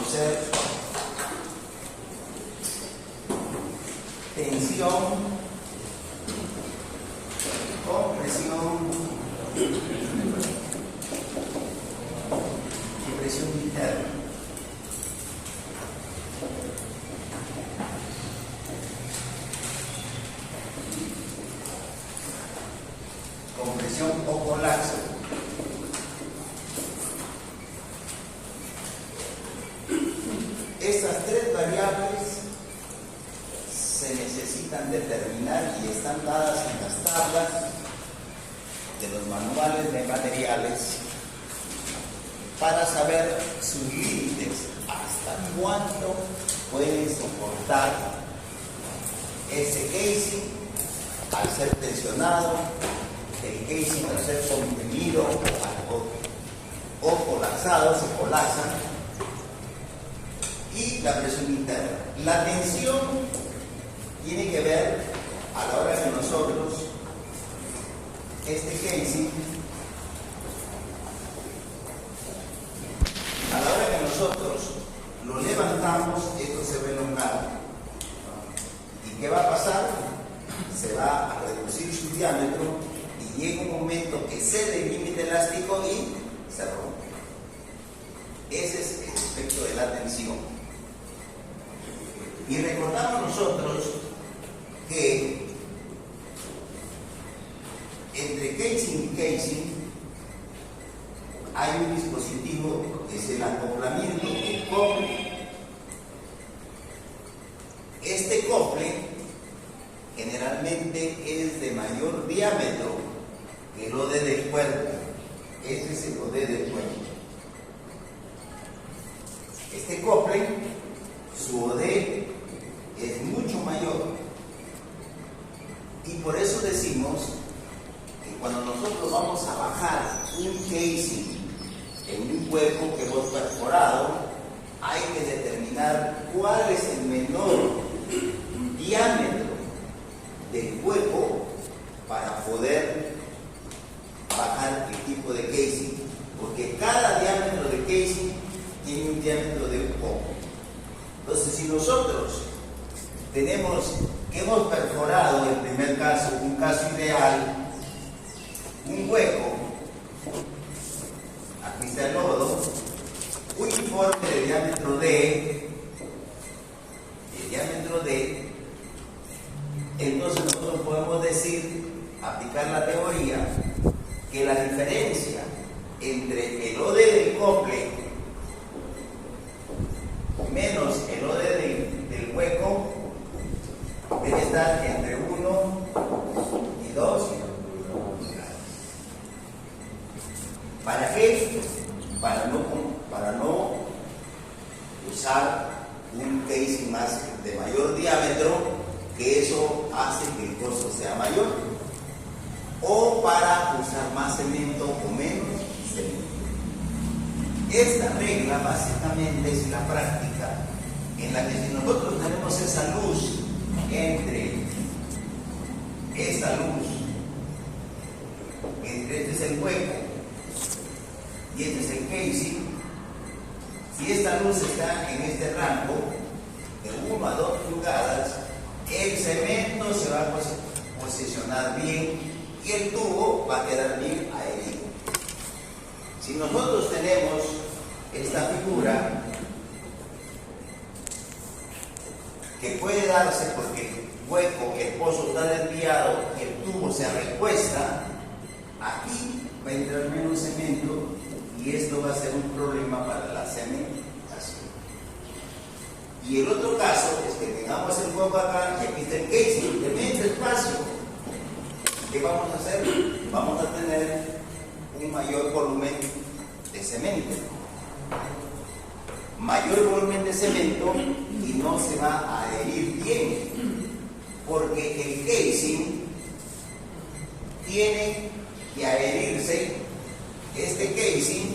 conocer tensión, compresión y presión interna. Compresión o colapso. Estas tres variables se necesitan determinar y están dadas en las tablas de los manuales de materiales para saber sus límites, hasta cuánto pueden soportar ese casing al ser tensionado, el casing al ser comprimido o colapsado, se colapsa, y la presión interna. La tensión tiene que ver a la hora que nosotros este casing, a la hora que nosotros lo levantamos, esto se va a elongar. ¿Y qué va a pasar? Se va a reducir su diámetro y llega un momento que cede el límite elástico y se rompe. Ese es el efecto de la tensión. Y recordamos nosotros que entre casing y casing hay un dispositivo que es el acoplamiento, el cople. Este cople generalmente es de mayor diámetro que el OD del cuerpo. Este es el OD del cuerpo. Este cople, su OD es mucho mayor. Y por eso decimos que cuando nosotros vamos a bajar un casing en un hueco que hemos perforado, hay que determinar cuál es el menor diámetro del hueco para poder bajar el tipo de casing, porque cada diámetro de casing tiene un diámetro de un poco. Entonces, si nosotros hemos perforado en primer caso, un caso ideal, un hueco, aquí está el lodo, uniforme de diámetro D, entonces nosotros podemos decir, aplicar la teoría, que la diferencia entre el OD del cople menos el OD del hueco debe estar entre 1 y 2. ¿Para qué? Para no usar un casing más de mayor diámetro, que eso hace que el costo sea mayor, o para usar más cemento o menos cemento. Esta regla básicamente es la práctica en la que si nosotros tenemos esa luz entre esta luz, entre este es el hueco y este es el casing, si esta luz está en este rango de 1 a 2 pulgadas, el cemento se va a posicionar bien y el tubo va a quedar bien adherido. Si nosotros tenemos esta figura, que puede darse porque el hueco, el pozo está desviado y el tubo se recuesta, aquí va a entrar menos cemento y esto va a ser un problema para la cementación. Y el otro caso es que tengamos el hueco acá y aquí está el casing, tremendo espacio. ¿Qué vamos a hacer? Vamos a tener un mayor volumen de cemento. Mayor volumen de cemento y no se va a adherir bien, porque el casing tiene que adherirse, este casing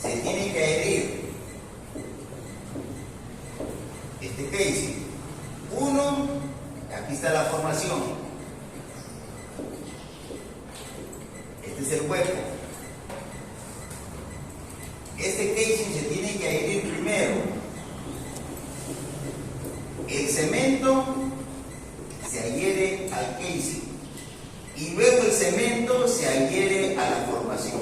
se tiene que adherir, este casing, uno, aquí está la formación, este es el hueco. Este casing se tiene que adherir primero cemento se adhiere al casing y luego el cemento se adhiere a la formación.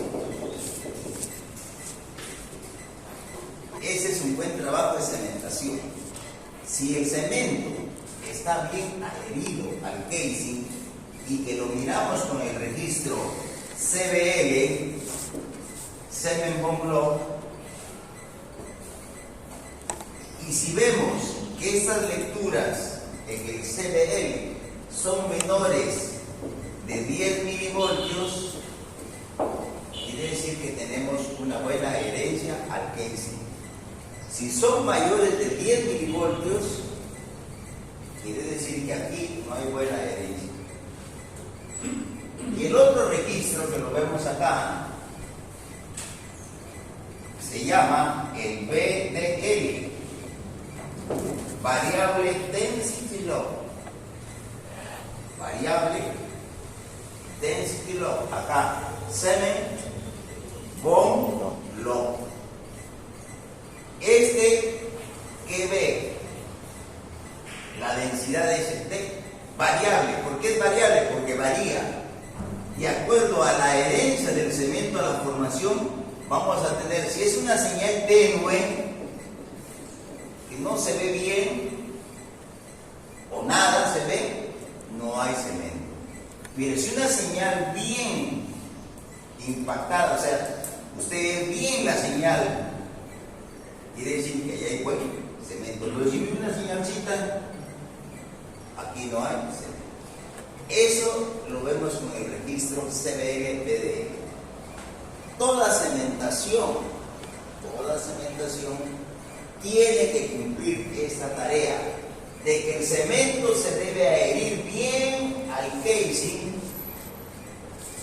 Ese es un buen trabajo de cementación. Si el cemento está bien adherido al casing y que lo miramos con el registro CBL, Cement Bond Block, y si vemos que estas lecturas en el CBL son menores de 10 milivoltios, quiere decir que tenemos una buena adherencia al casing. Si son mayores de 10 milivoltios, quiere decir que aquí no hay buena adherencia. Y el otro registro que lo vemos acá se llama el VDL, Variable Density Lock. Variable Density Lock. Acá, Cement Bond Lock. ¿Qué ve? La densidad de ese variable. ¿Por qué es variable? Porque varía. De acuerdo a la adherencia del cemento a la formación, vamos a tener, si es una señal tenue, que no se ve bien, o nada se ve, no hay cemento. Pero si una señal bien impactada, o sea, usted ve bien la señal, quiere decir que ahí hay buen cemento. Pero si ve una señalcita, aquí no hay cemento. Eso lo vemos con el registro CBL-PDL. Toda cementación tiene que cumplir esta tarea de que el cemento se debe adherir bien al casing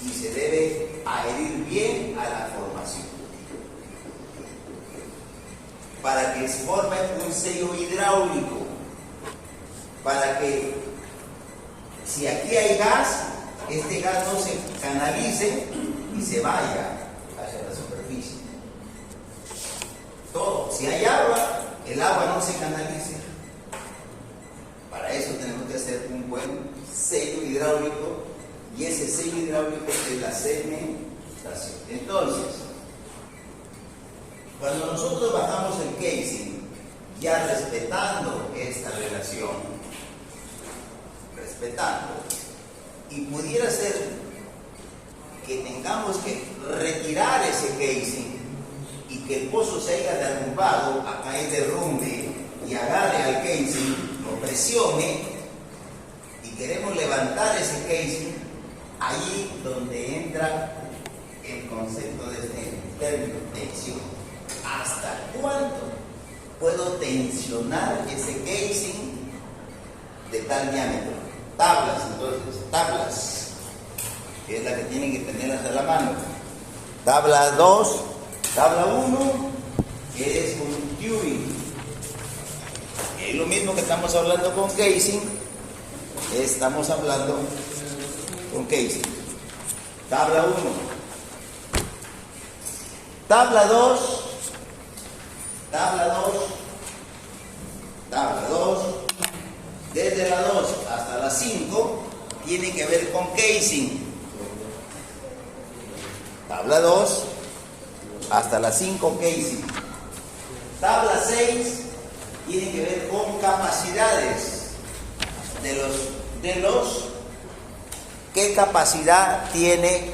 y se debe adherir bien a la formación para que se forme un sello hidráulico, para que si aquí hay gas, este gas no se canalice y se vaya hacia la superficie. Todo, si hay agua, el agua no se canalice. Para eso tenemos que hacer un buen sello hidráulico, y ese sello hidráulico es la cementación. Entonces, cuando nosotros bajamos el casing, ya respetando esta relación, y pudiera ser que tengamos que retirar ese casing y que el pozo se haya derrumbado, acá hay derrumbe y agarre al casing, lo presione y queremos levantar ese casing, allí donde entra el concepto de este término, tensión. ¿Hasta cuánto puedo tensionar ese casing de tal diámetro? Tablas, entonces, tablas, que es la que tienen que tener hasta la mano. Tabla 2, tabla 1, que es un tubing. Es lo mismo que estamos hablando con casing, estamos hablando con casing. Tabla 1. Tabla 2, tabla 2, tabla 2. Desde la 2 hasta la 5 tiene que ver con casing. Tabla 2 hasta la 5, casing. Tabla 6 tiene que ver con capacidades de los qué capacidad tiene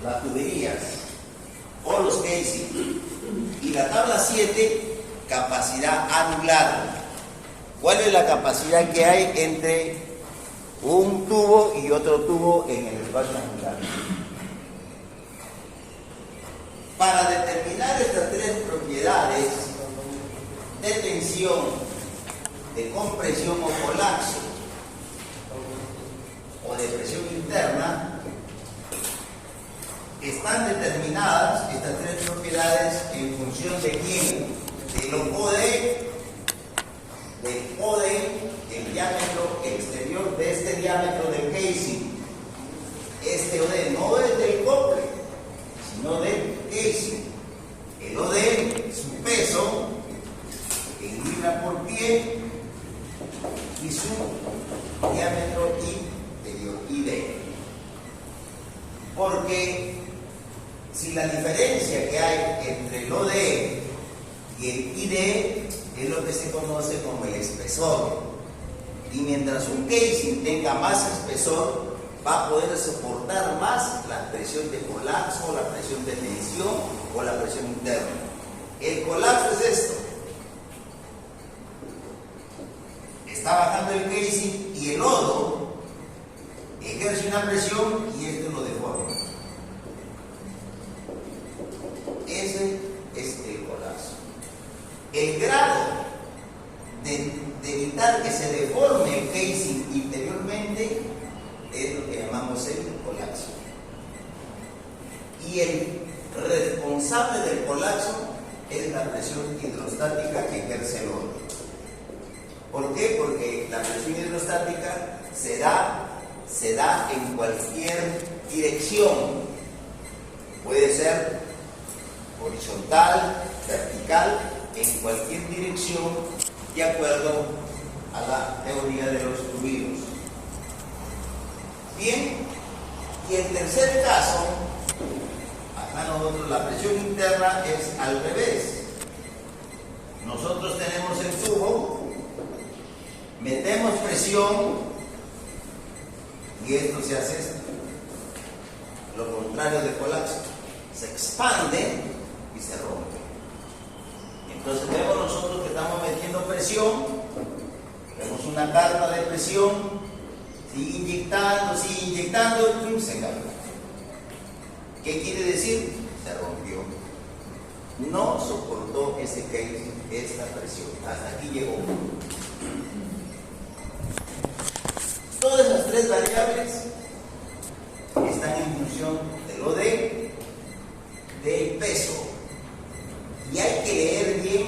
las tuberías o los casing. Y la tabla 7, capacidad anular. ¿Cuál es la capacidad que hay entre un tubo y otro tubo en el espacio anular? Para determinar estas tres propiedades de tensión, de compresión o colapso, o de presión interna, están determinadas estas tres propiedades en función de quién, de los OD, del OD, el diámetro exterior de este diámetro del casing. Este OD no es del cople, sino del casing. El OD, su peso en libra por pie, y su diámetro interior, ID. Porque si la diferencia que hay entre el OD y el ID es lo que se conoce como el espesor, y mientras un casing tenga más espesor, va a poder soportar más la presión de colapso, la presión de tensión o la presión interna. El colapso es esto: está bajando el casing y el lodo ejerce una presión y esto lo deforma. Ese es el colapso. El grado de evitar que se deforme el casing interiormente es lo que llamamos el colapso. Y el responsable del colapso es la presión hidrostática que ejerce el lodo. ¿Por qué? Porque la presión hidrostática se da en cualquier dirección. Puede ser horizontal, vertical, en cualquier dirección, de acuerdo a la teoría de los fluidos. Bien, y el tercer caso, acá nosotros la presión interna es al revés. Nosotros tenemos el tubo, metemos presión y esto se hace esto, lo contrario de colapso, se expande y se rompe. Entonces vemos nosotros que estamos metiendo presión, vemos una carga de presión, sigue inyectando y se cayó. ¿Qué quiere decir? Se rompió. No soportó esta presión, hasta aquí llegó. Todas las tres variables están en función del OD, del peso. Y hay que leer bien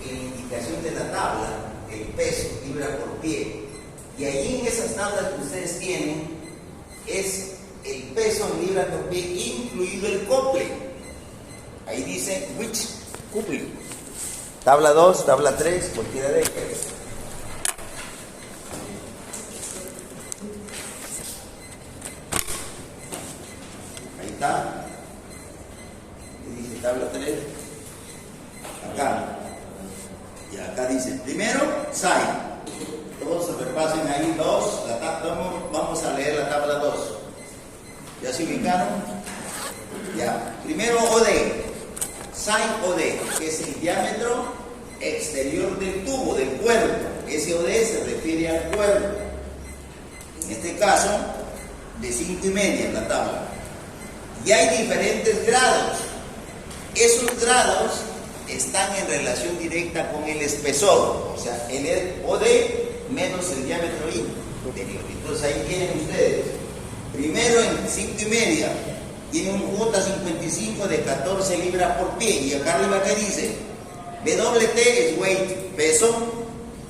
en la indicación de la tabla el peso, libra por pie. Y allí en esas tablas que ustedes tienen es el peso en libra por pie, incluido el coupling. Ahí dice which coupling. Tabla 2, tabla 3, cualquiera de ellas. Ahí está. Y dice tabla 3. Acá. Y acá dice, primero, SAI. Todos se repasen ahí, 2. Vamos a leer la tabla 2. ¿Ya se ubicaron? Ya. Primero, OD. SAI OD, que es el diámetro exterior del tubo, del cuerpo. Ese OD se refiere al cuerpo. En este caso, de 5,5 la tabla. Y hay diferentes grados. Esos grados están en relación directa con el espesor, o sea, el OD menos el diámetro interior. Entonces ahí tienen ustedes, primero en 5,5 tiene un J55 de 14 libras por pie, y acá arriba que dice WT es weight, peso,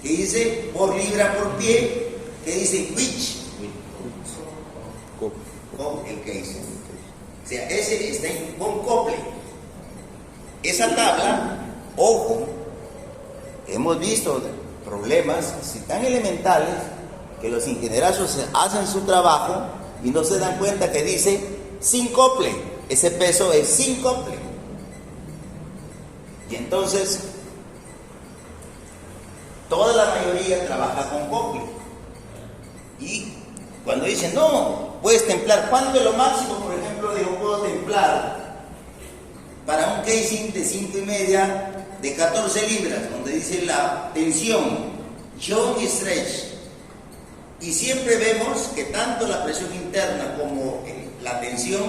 que dice por libra por pie, que dice which con el case, o sea, ese está con coupling. Esa tabla, ojo, hemos visto problemas tan elementales que los ingenierazos hacen su trabajo y no se dan cuenta que dice sin coupling. Ese peso es sin coupling. Y entonces, toda la mayoría trabaja con coupling. Y cuando dicen, no, puedes templar, ¿cuánto es lo máximo? Por ejemplo, yo puedo templar para un casing de 5,5 de 14 libras, donde dice la tensión, Young Stretch. Y siempre vemos que tanto la presión interna como la tensión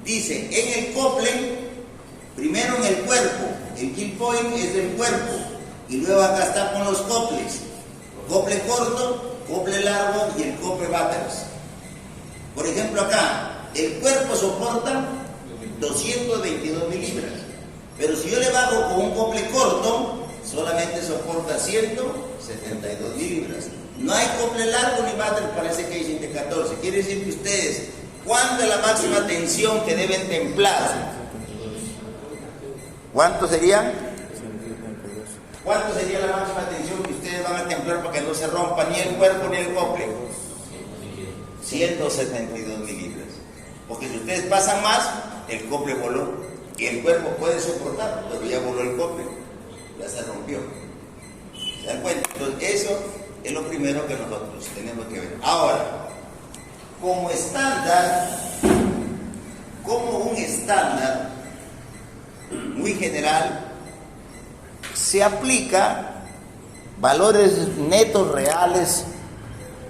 dice en el coupling, primero en el cuerpo, el kill point es del cuerpo, y luego acá está con los couples, couple corto, couple largo y el couple butters. Por ejemplo acá, el cuerpo soporta 222 milibras, pero si yo le bajo con un couple corto, solamente soporta 172 milibras. No hay couple largo ni butter para ese casing de 14. Quiere decir que ustedes, ¿cuánto es la máxima tensión que deben templar? ¿Cuánto sería? ¿Cuánto sería la máxima tensión que ustedes van van a templar para que no se rompa ni el cuerpo ni el cople? 172 mililitros. Porque si ustedes pasan más, el cople voló. Y el cuerpo puede soportar, pero ya voló el cople. Ya se rompió. ¿Se dan cuenta? Entonces, eso es lo primero que nosotros tenemos que ver. Ahora, como estándar, como un estándar muy general, se aplica valores netos reales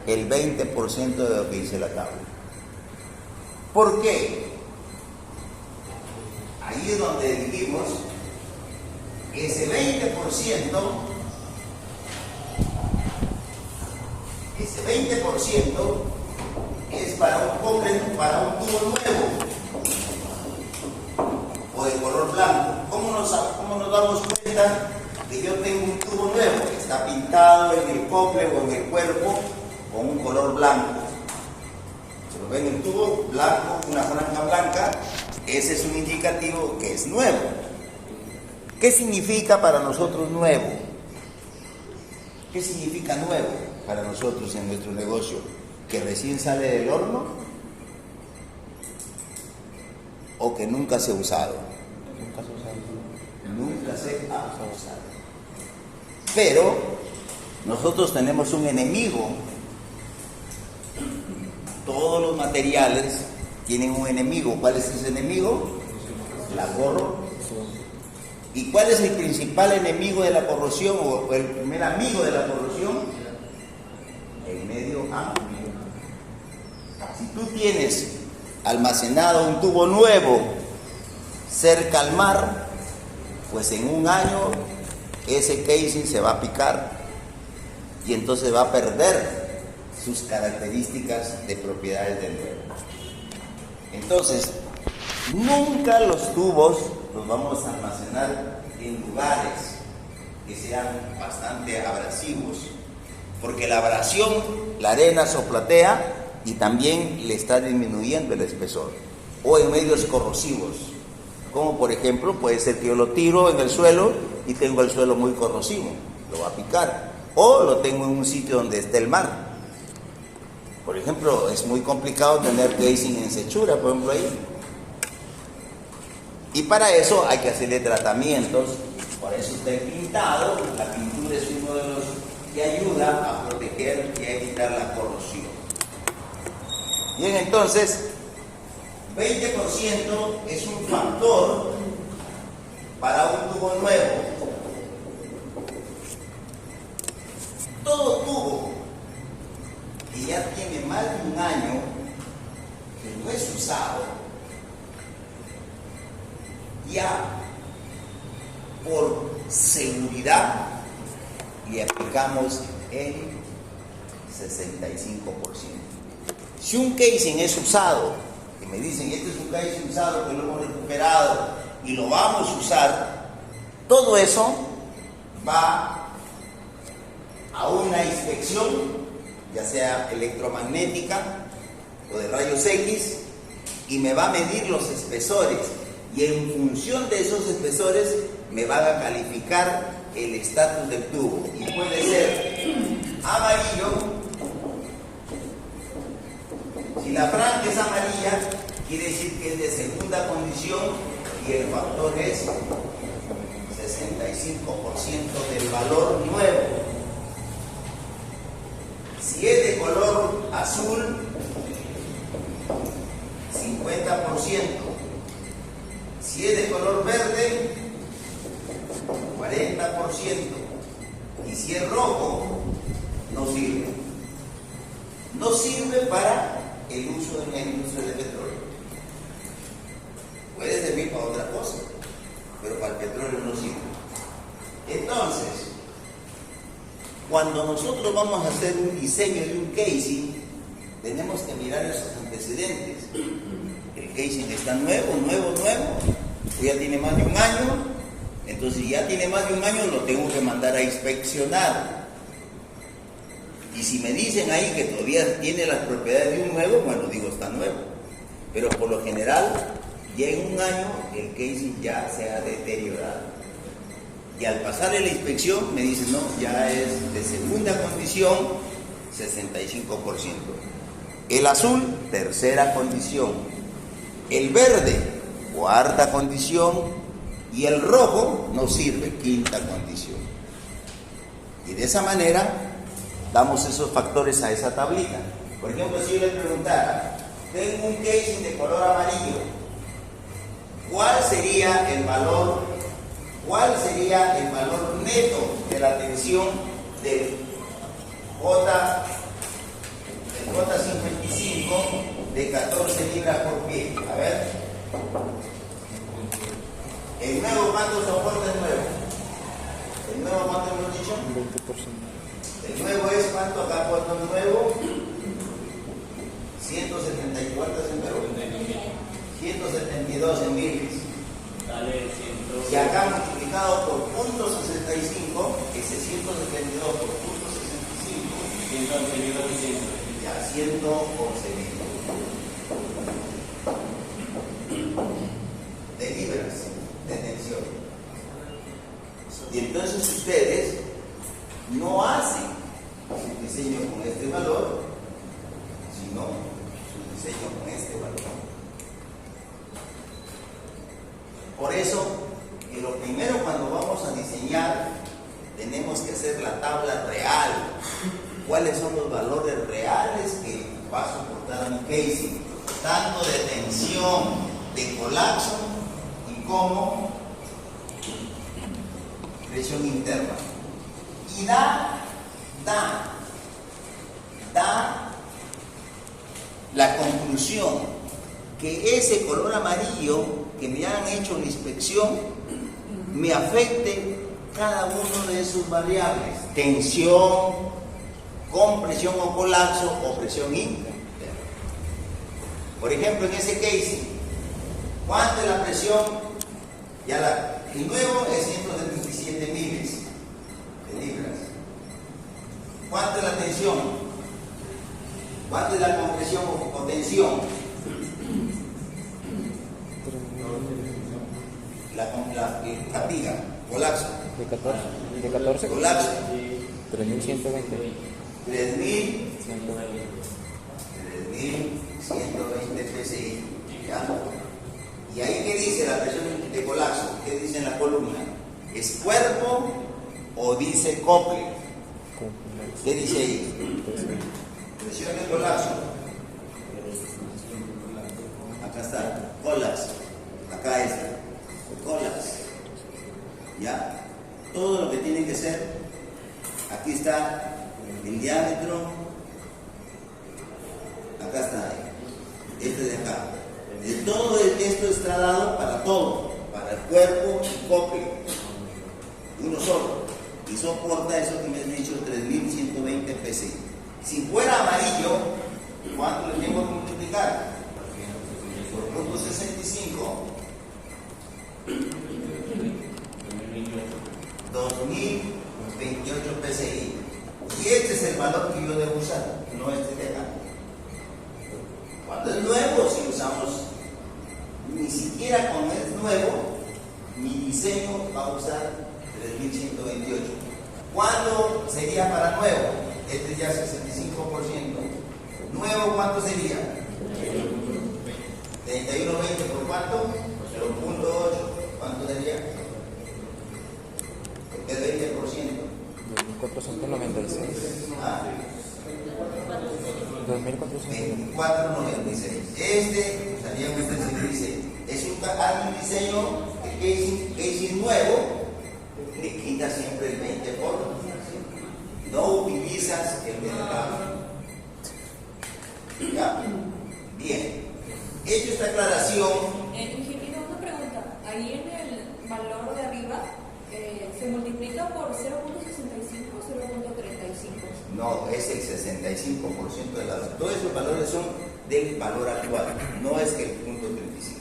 el 20% de lo que dice la tabla. ¿Por qué? Ahí es donde dijimos que ese 20% es para un cobre, para un tubo nuevo o de color blanco. ¿Cómo nos damos cuenta que yo tengo un tubo nuevo que está pintado en el cobre o en el cuerpo con un color blanco? Se lo ven el tubo blanco, una franja blanca, ese es un indicativo que es nuevo. ¿Qué significa para nosotros nuevo? ¿Qué significa nuevo para nosotros en nuestro negocio? ¿Que recién sale del horno? ¿O que nunca se ha usado? Nunca se ha usado. Pero nosotros tenemos un enemigo. Todos los materiales tienen un enemigo. ¿Cuál es ese enemigo? La corrosión. ¿Y cuál es el principal enemigo de la corrosión o el primer amigo de la corrosión? El medio ambiente. Si tú tienes almacenado un tubo nuevo cerca al mar, pues en un año ese casing se va a picar y entonces va a perder sus características de propiedades del nuevo. Entonces, nunca los tubos los vamos a almacenar en lugares que sean bastante abrasivos, porque la abrasión, la arena soplatea y también le está disminuyendo el espesor, o en medios corrosivos, como por ejemplo puede ser que yo lo tiro en el suelo y tengo el suelo muy corrosivo, lo va a picar, o lo tengo en un sitio donde esté el mar. Por ejemplo, es muy complicado tener casing en Sechura, por ejemplo, ahí. Y para eso hay que hacerle tratamientos, por eso está pintado. La pintura es uno de los que ayuda a proteger y a evitar la corrosión. Bien, entonces, 20% es un factor para un tubo nuevo. Todo tubo que ya tiene más de un año que no es usado, ya por seguridad le aplicamos el 65%. Si un casing es usado, que me dicen, este es un casing usado que lo hemos recuperado y lo vamos a usar, todo eso va a una inspección, ya sea electromagnética o de rayos X, y me va a medir los espesores, y en función de esos espesores me van a calificar el estatus del tubo, y puede ser amarillo. Si la franja es amarilla, quiere decir que es de segunda condición y el factor es 65% del valor nuevo. Si es de color azul, 50%. Si es de color verde, 40%. Y si es rojo, no sirve. No sirve para el uso en la industria del petróleo. Puede servir para otra cosa, pero para el petróleo no sirve. Entonces, cuando nosotros vamos a hacer un diseño de un casing, tenemos que mirar esos antecedentes. El casing está nuevo, o ya tiene más de un año. Entonces, si ya tiene más de un año, lo tengo que mandar a inspeccionar. Y si me dicen ahí que todavía tiene las propiedades de un nuevo, bueno, digo, está nuevo. Pero por lo general, ya en un año, el casing ya se ha deteriorado. Y al pasarle la inspección me dicen, no, ya es de segunda condición, 65%. El azul, tercera condición. El verde, cuarta condición. Y el rojo no sirve, quinta condición. Y de esa manera damos esos factores a esa tablita. Por ejemplo, si yo le preguntara, tengo un casing de color amarillo, ¿cuál sería el valor neto de la tensión del J55 de 14 libras por pie? A ver. ¿El nuevo cuánto soporta el nuevo? ¿El nuevo cuánto hemos dicho? 20%. El nuevo es cuánto acá puesto el nuevo. 170, ¿cuánto es el nuevo? 172 en miles. Y acá multiplicado por .65, ese 172 por .65, 111.000. Ya, 111.000 de libras de tensión. Y entonces ustedes no hacen su diseño con este valor, sino su diseño con este valor. Por eso, que lo primero cuando vamos a diseñar, tenemos que hacer la tabla real. ¿Cuáles son los valores reales que va a soportar un casing? Tanto de tensión, de colapso y como presión interna. Y da la conclusión que ese color amarillo que me han hecho la inspección me afecte cada uno de sus variables: tensión, compresión o colapso o presión interna. Por ejemplo, en ese casing, ¿cuánto es la presión? El nuevo es 177 miles de libras. ¿Cuánto es la tensión? ¿Cuánto es la compresión o tensión? La viga, colapso. ¿De 14? Colapso. 3120. 3120 PSI. ¿Ya? ¿Y ahí qué dice la presión de colapso? ¿Qué dice en la columna? ¿Es cuerpo o dice cople? ¿Qué dice ahí? Presión de colapso. Acá está, colapso. Acá está, colapso. ¿Ya? Todo lo que tiene que ser. Aquí está el diámetro. Acá está. Este de acá. De todo esto está dado para todo, para el cuerpo y cople, uno solo, y soporta eso que me has dicho, 3120 PSI. Si fuera amarillo, ¿cuánto le tengo que multiplicar? Por .65, 2028 PSI. Y este es el valor que yo debo usar, no este de acá. Cuando es nuevo, si usamos, ni siquiera con el nuevo, mi diseño va a usar 3128. ¿Cuándo sería para nuevo? Este ya 65%. ¿Nuevo cuánto sería? 3120 por cuánto? 0.8. ¿Cuánto sería? El 20%. 2496. ¿Ah? 2496. Este, usaríamos este, dice, es un diseño de casing nuevo, le quita siempre el 20%. No utilizas el de acá. ¿Ya? Bien. Hecho esta aclaración. Ingeniero, una pregunta. Ahí en el valor de arriba, ¿se multiplica por 0.65 o 0.35? No, es el 65% de las. Todos esos valores son del valor actual, no es el punto 35.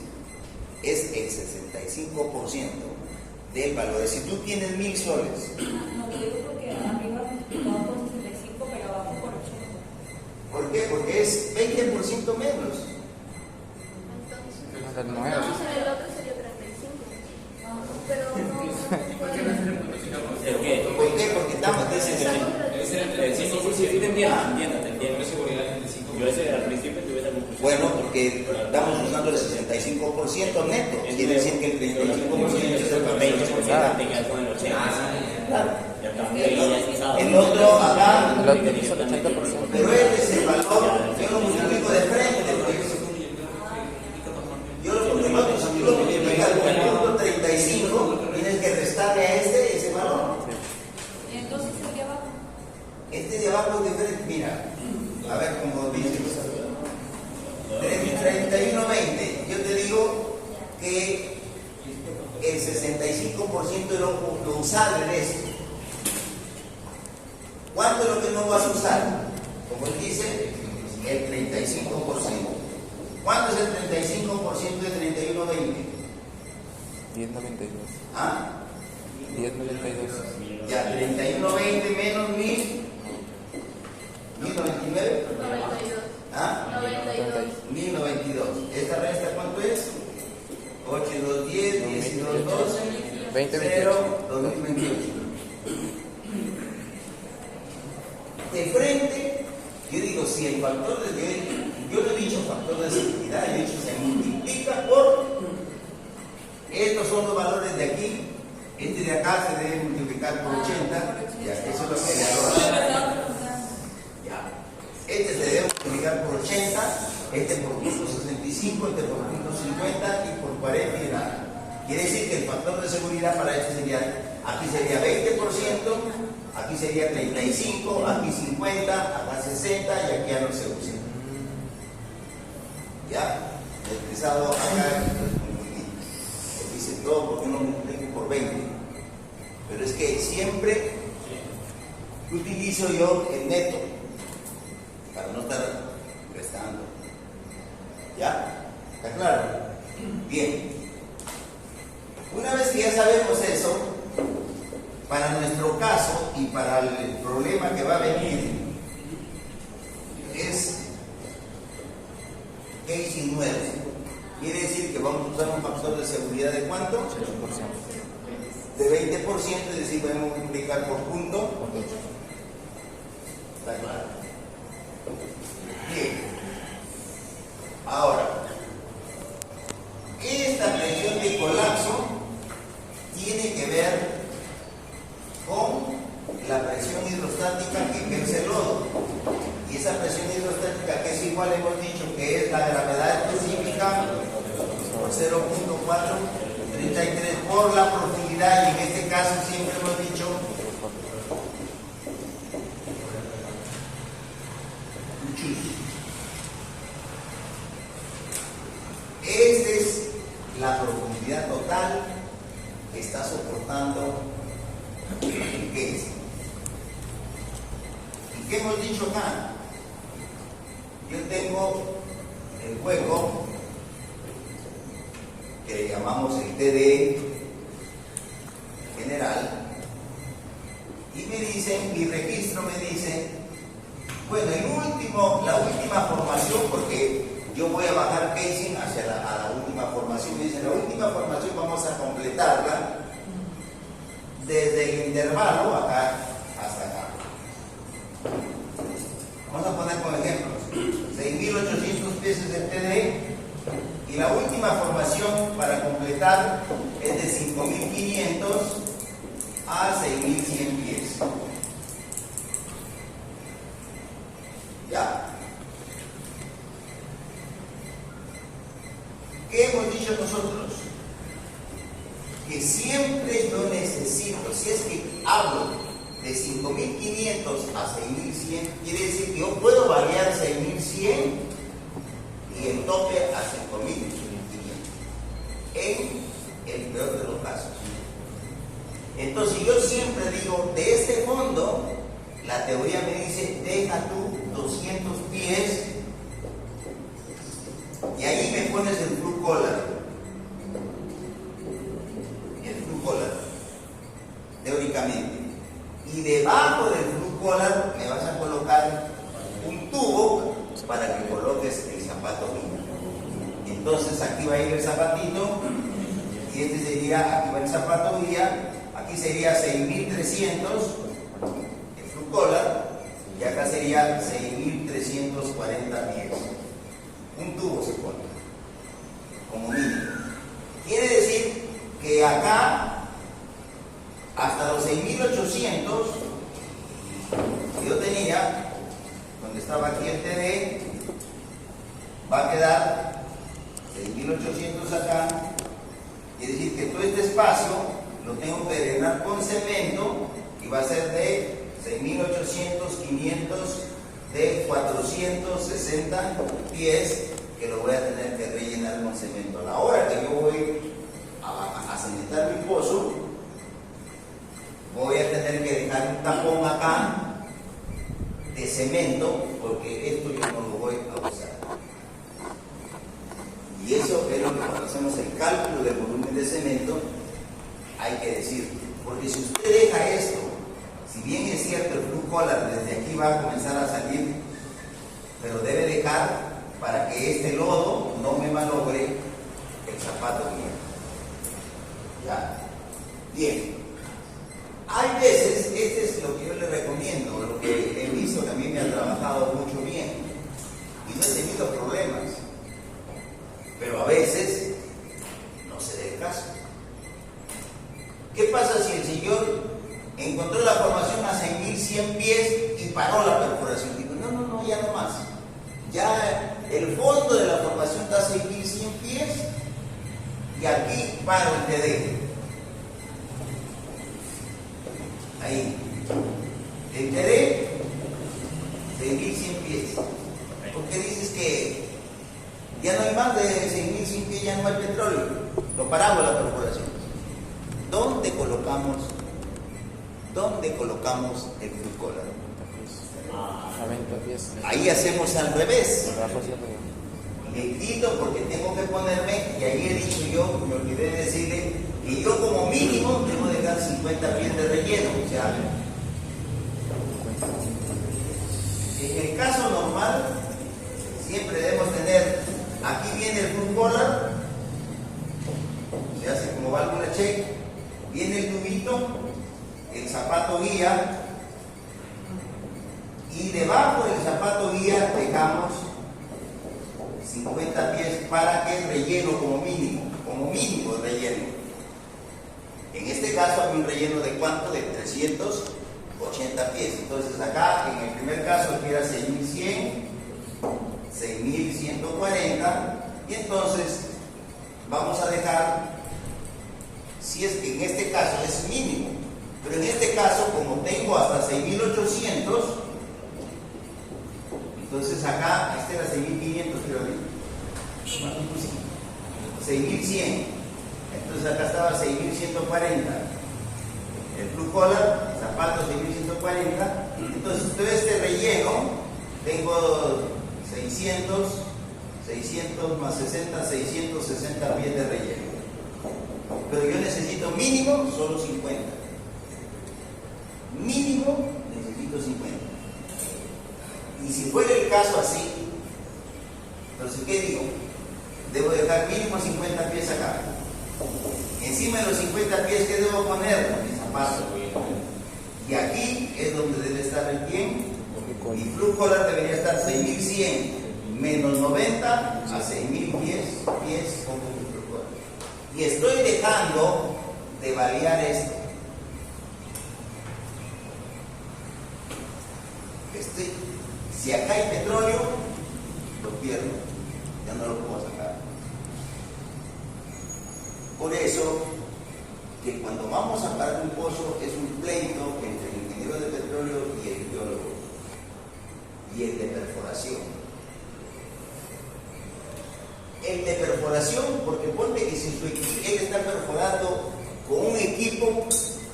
Es el 65% del valor. Si tú tienes 1000 soles. No, te digo porque arriba multiplicado por 65, pero abajo por 80. ¿Por qué? Porque es 20% menos. Entonces, No, el otro sería 35. Pero no puede. entiendo. Yo ese al principio tuve esa conclusión. Bueno, porque estamos usando el 65% neto. Quiere decir que el 35% es el valor. 20% tenga con el 80%. Claro. Ya está. El otro acá, El otro hizo el 80%. pero este es el valor, yo lo multiplico de frente. Yo lo multiplico, si tú lo multiplicas por el punto 35, tienes que restarle a este ese valor. Y entonces el de abajo. Este de abajo es diferente, mira, a ver cómo dice. 31.20, yo te digo que el 65% es lo usable en esto. ¿Cuánto es lo que no vas a usar? Como él dice, el 35%. ¿Cuánto es el 35% de 31.20? 10.92. ¿Ah? 10.92. Ya, 31.20 menos 1000. 1099. ¿Ah? 1092. ¿Esta resta cuánto es? 8 y 2, 10, 10 y 2, 12, 0, 2028. De frente, yo digo, si el factor de, yo no he dicho factor de seguridad, yo he dicho se multiplica por, estos son los valores de aquí, este de acá se debe multiplicar por 80, ya, eso es lo que le hago. Ya. Este se debe multiplicar por 80, este por punto 65, este por punto 50 y por 40 y nada. Quiere decir que el factor de seguridad para este sería, aquí sería 20%, aquí sería 35, aquí 50, acá 60 y aquí ya no se usa. ¿Ya? Expresado acá, dice todo porque uno multiplica por 20. Pero es que siempre utilizo yo el neto para no estar restando. ¿Ya? ¿Está claro? Bien. Una vez que ya sabemos eso, para nuestro caso y para el problema que va a venir, es casing 9. Quiere decir que vamos a usar un factor de seguridad de ¿cuánto? 8%. De 20%, es decir, podemos multiplicar por punto. ¿Está claro? Bien. Ahora, esta presión de colapso tiene que ver con la presión hidrostática que ejerce el lodo. Y esa presión hidrostática, que es igual, hemos dicho que es la gravedad específica por 0.433 por la profundidad, y en este caso siempre hemos dicho esta es la profundidad total que está soportando el case. ¿Y qué hemos dicho acá? Yo tengo el hueco que le llamamos el TD general, y me dicen, mi registro me dice, bueno, la última formación, porque yo voy a bajar casing hacia la última formación, me dice, la última formación vamos a completarla desde el intervalo acá hasta acá. Vamos a poner como ejemplo 6.800 pies de TD, y la última formación para completar es de 5.500 a 6.100 pies. Ya. ¿Qué hemos dicho nosotros? Que siempre yo necesito, si es que hablo de 5.500 a 6.100, quiere decir que yo puedo variar 6.100 y el tope a 5.500 en el peor de los casos. Entonces yo siempre digo, de este fondo, la teoría me dice, deja tú 200 pies y ahí me pones el flux collar. El flux collar, teóricamente. Y debajo del flux collar me vas a colocar un tubo para que coloques el zapato guía. Entonces aquí va a ir el zapatito, y este sería, aquí va el zapato guía, aquí sería 6.300 el flux collar, y acá sería 6.340 pies. Un tubo se pone, como mínimo. Quiere decir que acá, hasta los 6.800, yo tenía, donde estaba aquí el TD, va a quedar 6.800 acá. Quiere decir que todo este espacio lo tengo que drenar con cemento y va a ser de 6.800, 500, de 460 pies que lo voy a tener que rellenar con cemento. A la hora que yo voy a cementar mi pozo, voy a tener que dejar un tapón acá de cemento porque esto yo no lo voy a usar. Y eso es lo que cuando hacemos el cálculo del volumen de cemento hay que decir, porque si usted deja esto, si bien es cierto el flux collar desde aquí va a comenzar a salir, pero debe dejar para que este lodo no me malogre el zapato mío. ¿Ya? Bien. Hay veces, este es lo que yo le recomiendo, lo que he visto que a mí me ha trabajado mucho bien y no he tenido problemas, pero a veces no se dé caso. ¿Qué pasa si el señor encontró la formación a 6.100 pies y paró la perforación? Digo, no, ya no más. Ya el fondo de la formación está a 6.100 pies y aquí paro el TD. Ahí. El TD, 6.100 pies. ¿Por qué dices que ya no hay más de 6.100 pies, ya no hay petróleo? Lo paramos la perforación. ¿Dónde colocamos el flux collar? A 20 pies. Ahí hacemos al revés. Abajo sí, arriba. Le quito porque tengo que ponerme, y ahí he dicho yo, me olvidé de decirle, que yo como mínimo tengo que dejar 50 pies de relleno. O sea, en el caso normal, siempre debemos tener, aquí viene el flux collar, se hace como válvula check, viene el tubito, el zapato guía, y debajo del zapato guía dejamos 50 pies para que relleno como mínimo de relleno. En este caso hay un relleno de ¿cuánto? De 380 pies. Entonces acá en el primer caso aquí era 6.100, 6.140, y entonces vamos a dejar, si es que en este caso es mínimo, pero en este caso como tengo hasta 6.800, entonces acá, este era 6.500 creo que 6.100, entonces acá estaba 6.140, el flux collar, zapatos 6.140, entonces todo este relleno, tengo 600 más 60, 660 pies de relleno, pero yo necesito mínimo solo 50, mínimo necesito 50. Y si fuera el caso así, entonces ¿qué digo? Debo dejar mínimo 50 pies acá. Encima de los 50 pies, ¿qué debo poner? Mi zapato. Y aquí es donde debe estar el pie. Mi flux collar debería estar 6.100 menos 90 a 6.000 pies con mi flux collar. Y estoy dejando de balear esto. Si acá hay petróleo, lo pierdo, ya no lo puedo sacar. Por eso, que cuando vamos a parar un pozo es un pleito entre el ingeniero de petróleo y el geólogo, y el de perforación. El de perforación, porque ponte que si él está perforando con un equipo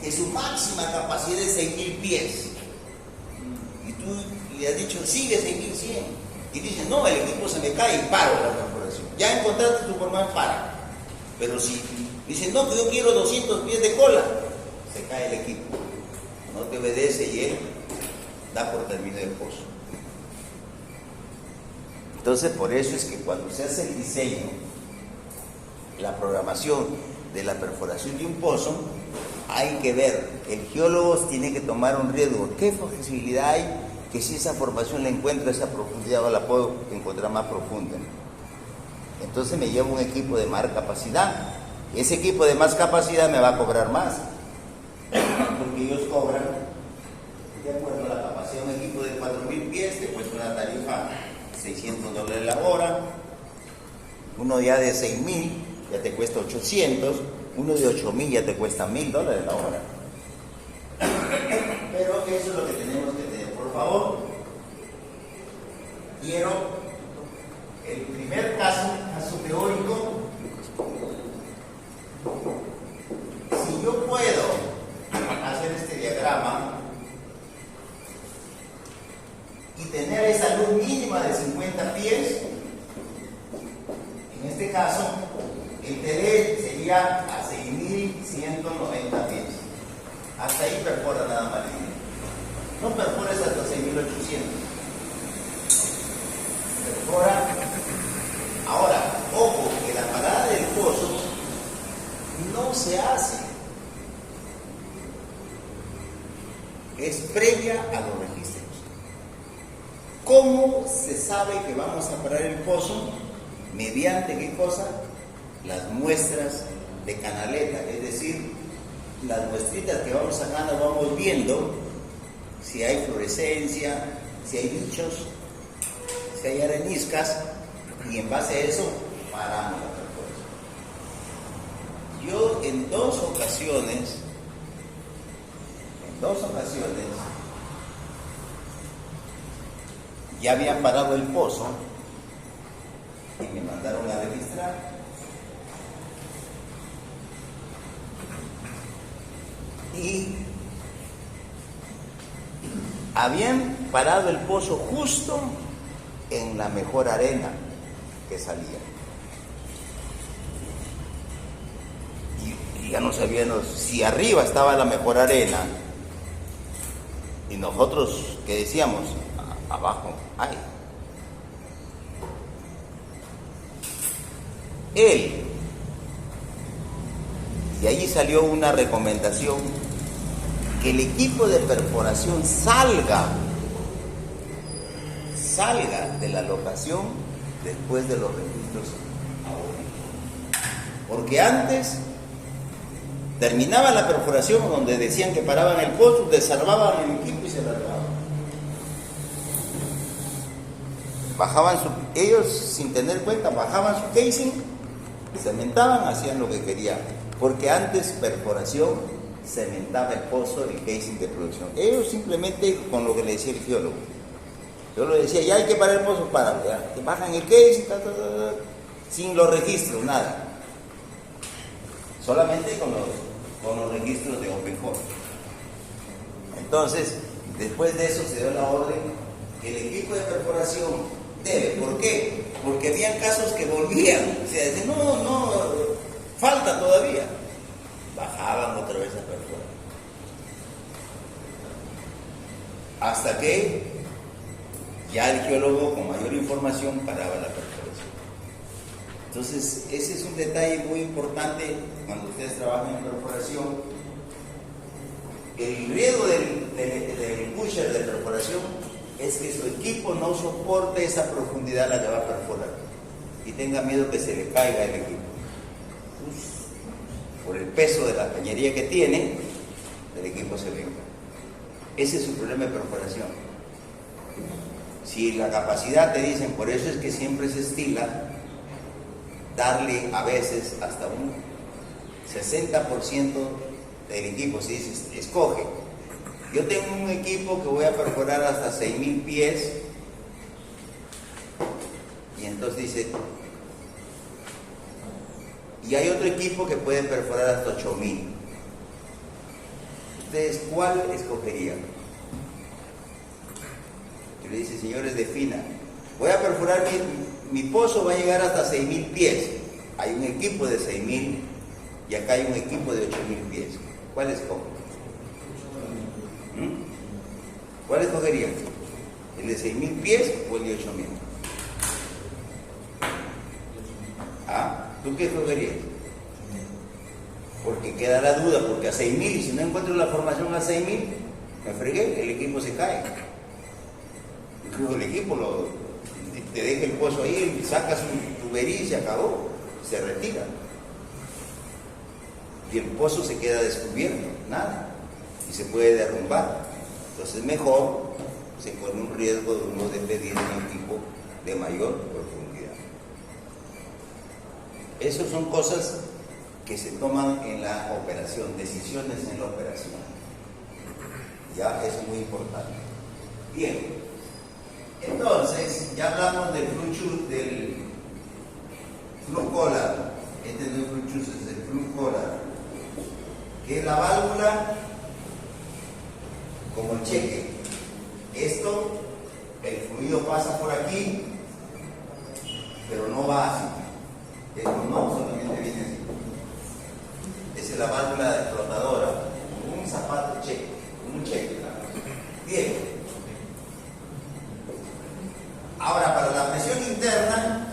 que su máxima capacidad es 6.000 pies, y tú le has dicho, sigue 6.100, y dice, no, el equipo se me cae y paro la perforación. Ya encontraste tu forma, para. Pero si dice, no, que yo quiero 200 pies de cola, se cae el equipo, no te obedece y él da por terminado el pozo. Entonces, por eso es que cuando se hace el diseño, la programación de la perforación de un pozo, hay que ver, el geólogo tiene que tomar un riesgo, qué posibilidad hay porque si esa formación la encuentro a esa profundidad o la puedo encontrar más profunda. Entonces me llevo un equipo de más capacidad. Ese equipo de más capacidad me va a cobrar más, porque ellos cobran de acuerdo a la capacidad. Un equipo de 4,000 pies te cuesta una tarifa $600 la hora, uno ya de 6,000 ya te cuesta 800, uno de 8,000 ya te cuesta $1,000 la hora. Pero eso es lo que tenemos que tener. Por favor, quiero el primer caso teórico. Si yo puedo hacer este diagrama y tener esa luz mínima de 50 pies, en este caso el TD sería a 6,190 pies. Hasta ahí perfora nada más. No perfores hasta 6,800. Perfora. Ahora, ojo, que la parada del pozo no se hace. Es previa a los registros. ¿Cómo se sabe que vamos a parar el pozo? ¿Mediante qué cosa? Las muestras de canaleta, es decir, las muestritas que vamos sacando, vamos viendo si hay fluorescencia, si hay bichos, si hay areniscas, y en base a eso paramos la perforación. Yo en dos ocasiones, ya habían parado el pozo y me mandaron a registrar. Y habían parado el pozo justo en la mejor arena que salía. Y ya no sabíamos si arriba estaba la mejor arena. Y nosotros, ¿qué decíamos? Abajo hay. Y allí salió una recomendación, que el equipo de perforación salga de la locación después de los registros ahora. Porque antes terminaba la perforación donde decían que paraban el pozo, desarmaban el equipo y se largaban. Ellos sin tener cuenta, bajaban su casing, cementaban, hacían lo que querían. Porque antes perforación cementaba el pozo, el casing de producción. Ellos simplemente con lo que le decía el geólogo. Yo le decía, ya hay que parar el pozo, para, te bajan el casing, sin los registros, nada. Solamente con los registros de OpenCore. Entonces, después de eso se dio la orden que el equipo de perforación debe. ¿Por qué? Porque habían casos que volvían. O sea, decían, no, falta todavía. Bajaban otra vez a perforar. Hasta que ya el geólogo con mayor información paraba la perforación. Entonces, ese es un detalle muy importante cuando ustedes trabajan en perforación. El riesgo del pusher de perforación es que su equipo no soporte esa profundidad a la que va a perforar y tenga miedo que se le caiga el equipo. Por el peso de la cañería que tiene, el equipo se venga. Ese es su problema de perforación. Si la capacidad te dicen, por eso es que siempre se estila darle a veces hasta un 60% del equipo. Si dices, escoge, yo tengo un equipo que voy a perforar hasta 6,000 pies, y entonces dice, y hay otro equipo que puede perforar hasta 8,000. ¿Ustedes cuál escogerían? Y le dice, señores, defina. Voy a perforar, mi pozo va a llegar hasta 6,000 pies. Hay un equipo de 6,000 y acá hay un equipo de 8,000 pies. ¿Cuál escogen? ¿Cuál escogerían? ¿El de 6,000 pies o el de 8,000? ¿Ah? ¿Tú qué escogerías? Porque queda la duda, porque a 6,000, y si no encuentro la formación a 6,000, me fregué, el equipo se cae. creo el equipo te deja el pozo ahí, sacas un tubería y se acabó, se retira. Y el pozo se queda descubierto, nada, y se puede derrumbar. Entonces mejor se corre un riesgo de uno de pedir un equipo de mayor profundidad. Esas son cosas que se toman en la operación, decisiones en la operación. Ya es muy importante. Bien, entonces ya hablamos del flujo collar. Este no es fluchus, es el flujo collar, que es la válvula como el cheque. Esto, el fluido pasa por aquí, pero no va así. Esto no solamente viene así. Esa es la válvula flotadora, un zapato cheque, un cheque. Bien. Ahora, para la presión interna,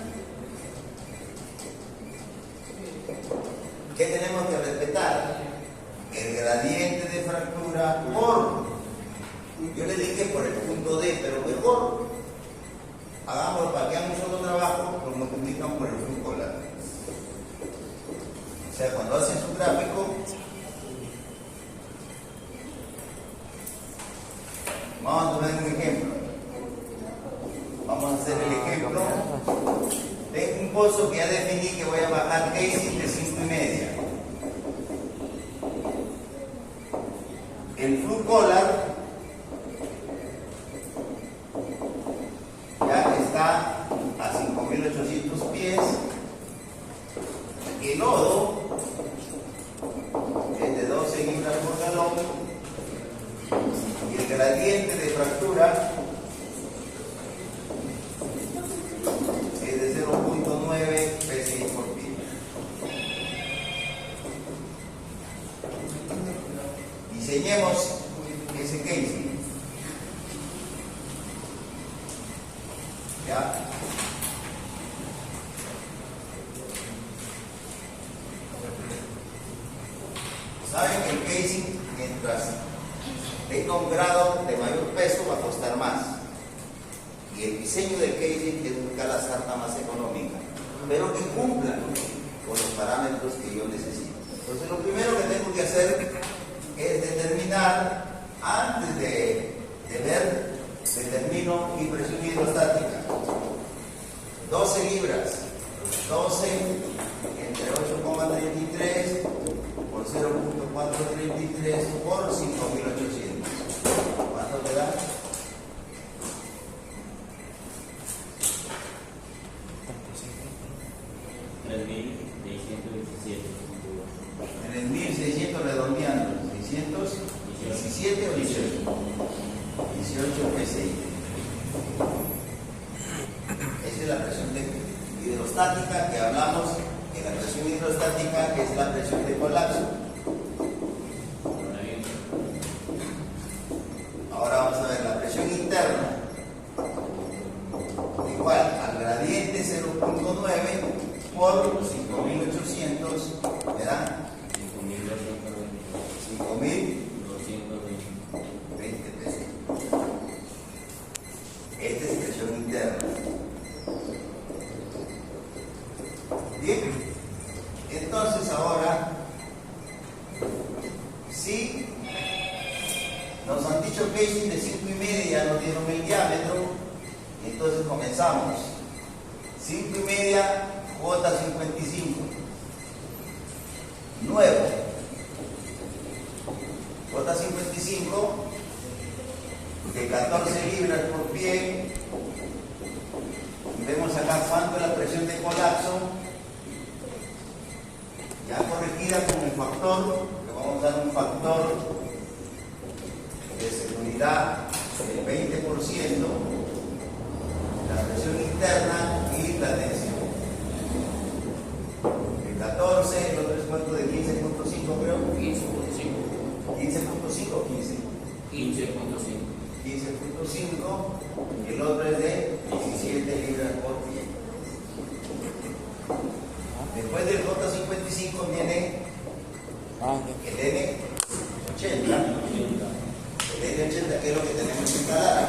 ¿qué tenemos que respetar? El gradiente de fractura por, yo le dije por el punto D, pero mejor hagámoslo para que hagamos un solo trabajo, lo multiplican por el flujo collar. O sea, cuando hacen su gráfico, vamos a poner un ejemplo. Vamos a hacer el ejemplo. Tengo un pozo que ya definí que voy a bajar casing de 5,5. El flujo collar ya está a 5,800 pies. El lodo es de 12 libras por galón y el gradiente de fractura es de 0.9 psi por pie. Diseñemos ese casing. ¿Ya? Saben que el casing, mientras tenga un grado de mayor peso, va a costar más. Y el diseño del casing es buscar la sarta más económica, pero que cumpla con los parámetros que yo necesito. Entonces, lo primero que tengo que hacer es determinar, antes de ver, determino mi presión hidrostática. 12 libras, 12 entre 8,33 por 0.433 por 5.800. ¿Cuánto te da? En el 1600 redondeando, 617 o 18. 18 PSI. Esa es la presión hidrostática que hablamos en la presión hidrostática, que es la presión de colapso. Ahora vamos a ver la presión interna. Igual al gradiente 0.9 por 5.800, ¿verdad? 5.220 pesos. Esta es presión interna. Bien, entonces ahora, si nos han dicho casing de 5,5, ya nos dieron el diámetro, entonces comenzamos. 5,5, cuota 55. Nuevo. Cuota 55 de 14 libras por pie. Vemos acá cuánto es la presión de colapso, ya corregida con el factor, le vamos a dar un factor de seguridad del 20%, la presión interna y la tensión. El 14, el otro es cuánto, de 15.5 creo. 15.5. 15.5 o 15. 15.5. 15.5, y el otro es de 17 libras por pie. Después del J55 viene el N80. El N80, que es lo que tenemos que instalar.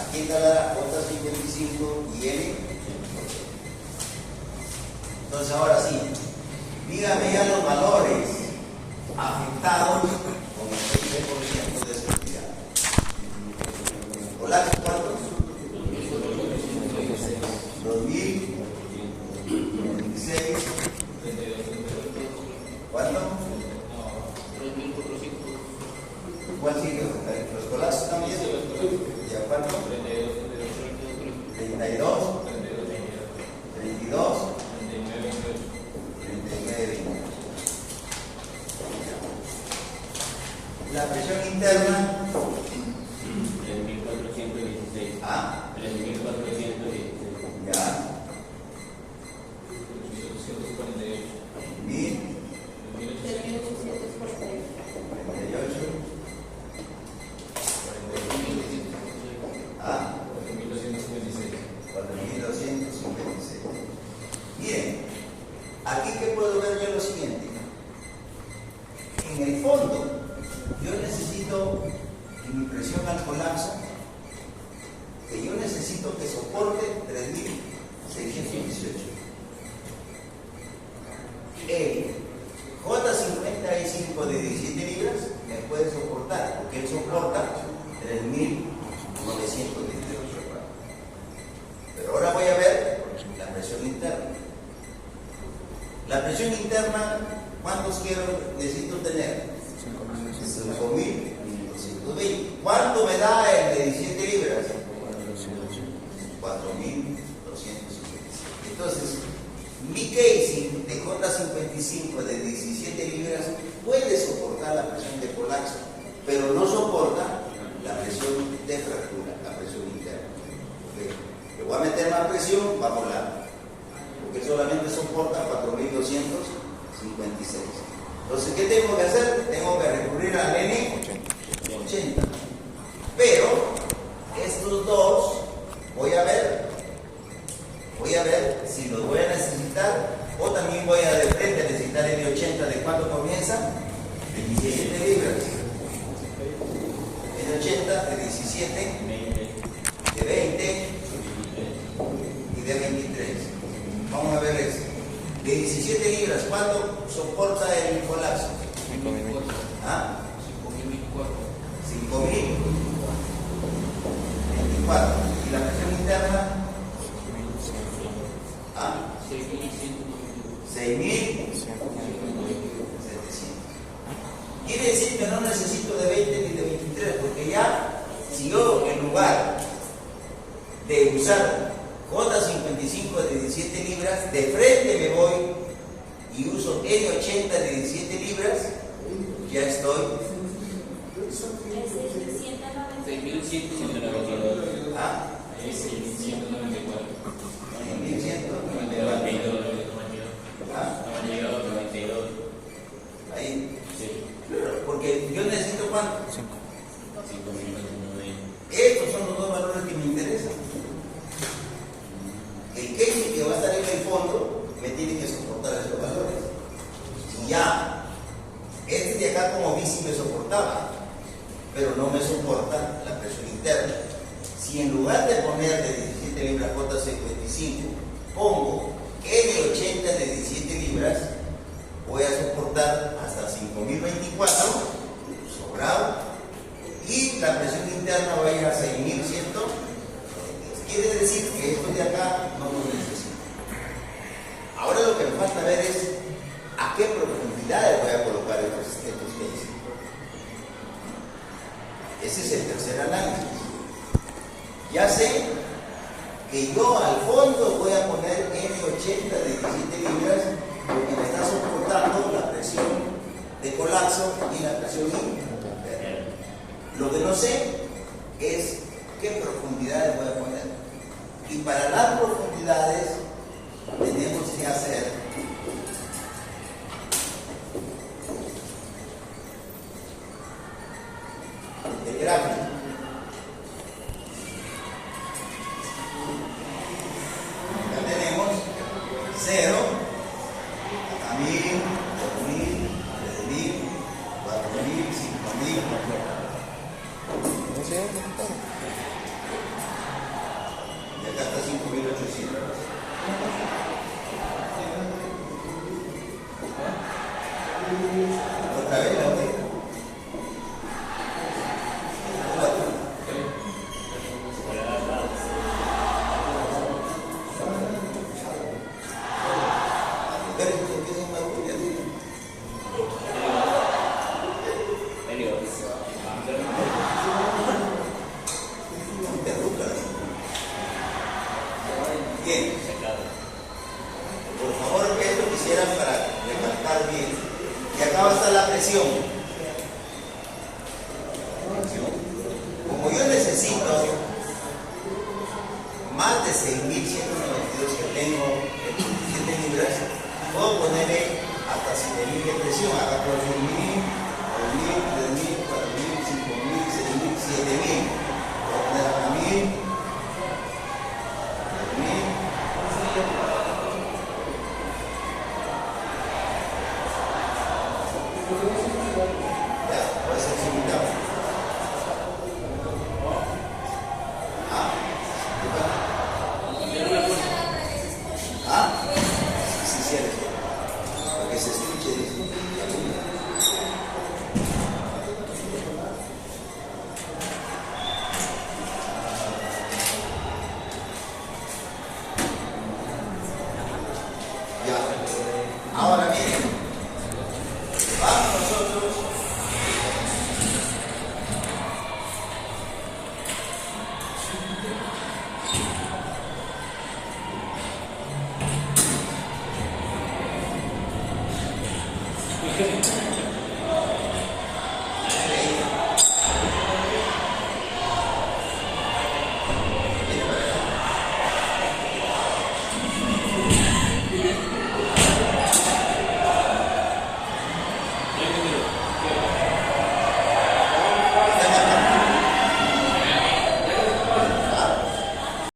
Aquí instalar J55 Entonces ahora sí, dígame ya los valores afectados con el 20% de seguridad. Hola, ¿cuántos? 2016. ¿Cuánto? ¿Cuál sigue? ¿Los colapsos también? ¿Ya cuánto? 32, 32, 39. La presión interna. 3.416. Ah, 3.416. ya. 1000, 3.848. 48. Ah, 4.256. Miren, aquí que puedo ver yo lo siguiente. En el fondo, yo necesito que mi presión al colapso, que yo necesito que soporte 3.618. El J55 de 17 libras me puede soportar, porque él soporta 3.918. Pero ahora voy a ver la presión interna. La presión interna, ¿cuántos necesito tener? 5.220. ¿Cuánto me da el de 17 libras? 4.257. Entonces, mi casing de J55 de 17 libras puede soportar la presión de colapso, pero no soporta la presión de fractura, la presión interna. ¿Okay? Le voy a meter más presión, va a volar, porque solamente soporta 4.256. Entonces, ¿qué tengo que hacer? Tengo que recurrir al N80. Pero estos dos voy a ver si los voy a necesitar, o también voy a de frente a necesitar N80. ¿De cuánto comienza? De 17 libras. N80 de 17, de 20 y de 23. Vamos a ver eso. De 17 libras, ¿cuánto soporta el colapso? 5.000. ¿Ah? 5.000. 24. ¿Y la presión interna? ¿Ah? 6.700. Quiere decir que no necesito de 20 ni de 23, porque ya, si yo en lugar de usar J55 de 17 libras, de frente me voy y uso N80 de 17 libras, ya estoy. ¿Ah? 1.194. ¿Ah? Ahí. Porque yo necesito cuánto. 5. Estos son los dos valores que me interesan. El casing que va a estar en el fondo me tiene que soportar esos valores. Y ya, este de acá como bici me soportaba, pero no me soporta la presión interna. Si en lugar de poner de 17 libras J55, pongo N80 de 17 libras, voy a soportar hasta 5.024, sobrado, y la presión interna va a ir a 6.100. Quiere decir que esto de acá no lo necesito. Ahora lo que me falta ver es a qué profundidades voy a colocar estos casing. Ese es el tercer análisis. Ya sé que yo al fondo voy a poner N80 de 17 libras porque me está soportando la presión de colapso y la presión interna. Lo que no sé es qué profundidades voy a poner. Y para las profundidades tenemos que hacer el gráfico. Acá tenemos 0, a 1.000, 2.000, 3.000, 4.000, 5.000. ¿No sé? Y acá está 5.800. Bien. Secado. Por favor, esto quisiera para recalcar bien. Y acá va a estar la presión. Como yo necesito más de 6.192 que tengo en 17 libras, puedo ponerle hasta 7.000 de presión. Acá por 1.000, 2.000, 3.000, 4.000, 5.000, 6.000, 7.000. Puedo poner acá 1.000, 2.000. Ya, puede ser similar. Ah, ah, sí, cierto. Para que se escuche, dice. Ya. Ahora miren. Vamos nosotros.